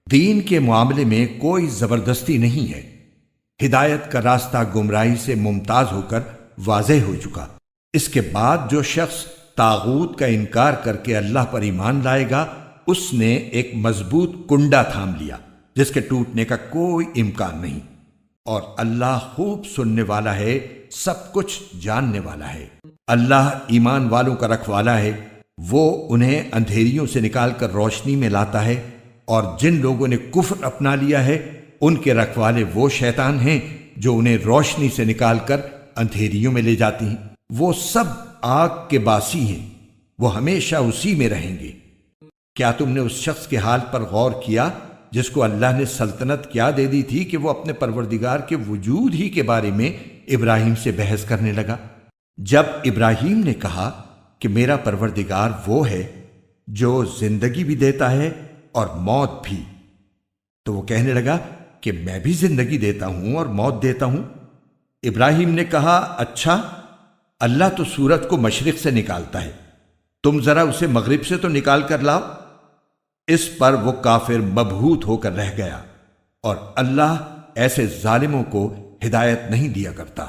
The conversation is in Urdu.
دین کے معاملے میں کوئی زبردستی نہیں ہے۔ ہدایت کا راستہ گمراہی سے ممتاز ہو کر واضح ہو چکا۔ اس کے بعد جو شخص طاغوت کا انکار کر کے اللہ پر ایمان لائے گا، اس نے ایک مضبوط کنڈا تھام لیا جس کے ٹوٹنے کا کوئی امکان نہیں، اور اللہ خوب سننے والا ہے، سب کچھ جاننے والا ہے۔ اللہ ایمان والوں کا رکھوالا ہے، وہ انہیں اندھیریوں سے نکال کر روشنی میں لاتا ہے، اور جن لوگوں نے کفر اپنا لیا ہے ان کے رکھوالے وہ شیطان ہیں جو انہیں روشنی سے نکال کر اندھیریوں میں لے جاتی ہیں۔ وہ سب آگ کے باسی ہیں، وہ ہمیشہ اسی میں رہیں گے۔ کیا تم نے اس شخص کے حال پر غور کیا جس کو اللہ نے سلطنت کیا دے دی تھی کہ وہ اپنے پروردگار کے وجود ہی کے بارے میں ابراہیم سے بحث کرنے لگا؟ جب ابراہیم نے کہا کہ میرا پروردگار وہ ہے جو زندگی بھی دیتا ہے اور موت بھی، تو وہ کہنے لگا کہ میں بھی زندگی دیتا ہوں اور موت دیتا ہوں۔ ابراہیم نے کہا، اچھا، اللہ تو سورج کو مشرق سے نکالتا ہے، تم ذرا اسے مغرب سے تو نکال کر لاؤ۔ اس پر وہ کافر مبہوت ہو کر رہ گیا، اور اللہ ایسے ظالموں کو ہدایت نہیں دیا کرتا۔